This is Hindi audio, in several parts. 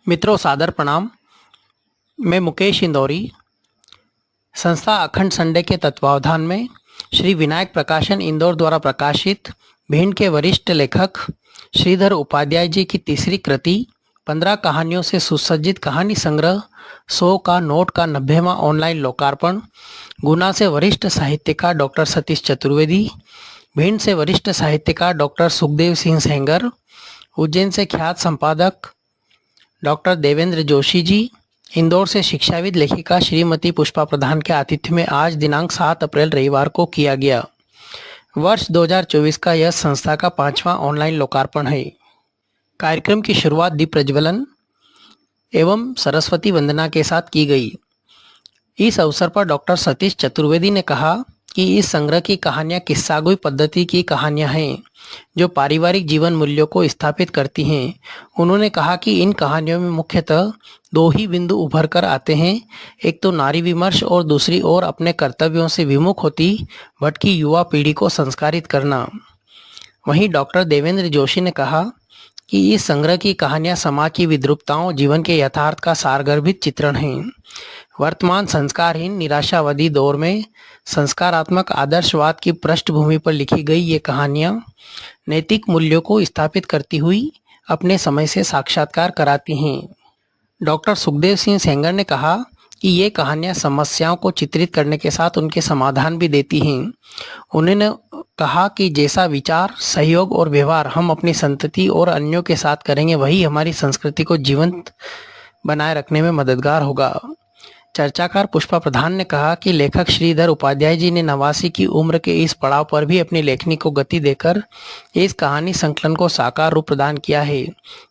मित्रों सादर प्रणाम। मैं मुकेश इंदौरी संस्था अखंड संडे के तत्वावधान में श्री विनायक प्रकाशन इंदौर द्वारा प्रकाशित भिंड के वरिष्ठ लेखक श्रीधर उपाध्याय जी की तीसरी कृति 15 कहानियों से सुसज्जित कहानी संग्रह 100 का नोट का 90वां ऑनलाइन लोकार्पण। गुना से वरिष्ठ साहित्यकार डॉक्टर सतीश चतुर्वेदी, भिंड से वरिष्ठ साहित्यकार डॉक्टर सुखदेव सिंह सेंगर, उज्जैन से ख्यात संपादक डॉक्टर देवेंद्र जोशी जी, इंदौर से शिक्षाविद लेखिका श्रीमती पुष्पा प्रधान के आतिथ्य में आज दिनांक 7 अप्रैल रविवार को किया गया। वर्ष 2024 का यह संस्था का 5वां ऑनलाइन लोकार्पण है। कार्यक्रम की शुरुआत दीप प्रज्वलन एवं सरस्वती वंदना के साथ की गई। इस अवसर पर डॉक्टर सतीश चतुर्वेदी ने कहा कि इस संग्रह की कहानियां किस्सागोई पद्धति की कहानियां हैं जो पारिवारिक जीवन मूल्यों को स्थापित करती हैं। उन्होंने कहा कि इन कहानियों में मुख्यतः 2 ही बिंदु उभर कर आते हैं, एक तो नारी विमर्श और दूसरी ओर अपने कर्तव्यों से विमुख होती भटकी युवा पीढ़ी को संस्कारित करना। वहीं डॉक्टर देवेंद्र जोशी ने कहा कि इस संग्रह की कहानियां समाज की विद्रूपताओं, जीवन के यथार्थ का सारगर्भित चित्रण हैं। वर्तमान संस्कारहीन निराशावादी दौर में संस्कारात्मक आदर्शवाद की पृष्ठभूमि पर लिखी गई ये कहानियां नैतिक मूल्यों को स्थापित करती हुई अपने समय से साक्षात्कार कराती हैं। डॉक्टर सुखदेव सिंह सेंगर ने कहा कि ये कहानियां समस्याओं को चित्रित करने के साथ उनके समाधान भी देती हैं। उन्होंने कहा कि जैसा विचार, सहयोग और व्यवहार हम अपनी संतति और अन्यों के साथ करेंगे, वही हमारी संस्कृति को जीवंत बनाए रखने में मददगार होगा। चर्चाकार पुष्पा प्रधान ने कहा कि लेखक श्रीधर उपाध्याय जी ने 89 की उम्र के इस पड़ाव पर भी अपनी लेखनी को गति देकर इस कहानी संकलन को साकार रूप प्रदान किया है,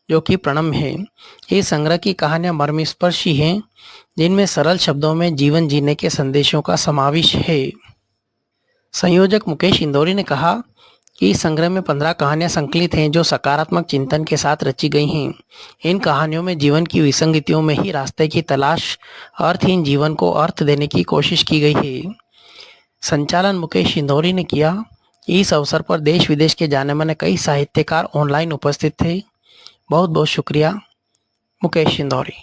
जो कि प्रणम्य है। इस संग्रह की कहानियां मर्मस्पर्शी हैं, जिनमें सरल शब्दों में जीवन जीने के संदेशों का समावेश है। संयोजक मुकेश इंदौरी ने कहा कि इस संग्रह में 15 कहानियां संकलित हैं जो सकारात्मक चिंतन के साथ रची गई हैं। इन कहानियों में जीवन की विसंगतियों में ही रास्ते की तलाश, अर्थहीन जीवन को अर्थ देने की कोशिश की गई है। संचालन मुकेश इंदौरी ने किया। इस अवसर पर देश विदेश के जाने माने कई साहित्यकार ऑनलाइन उपस्थित थे। बहुत बहुत शुक्रिया। मुकेश इंदौरी।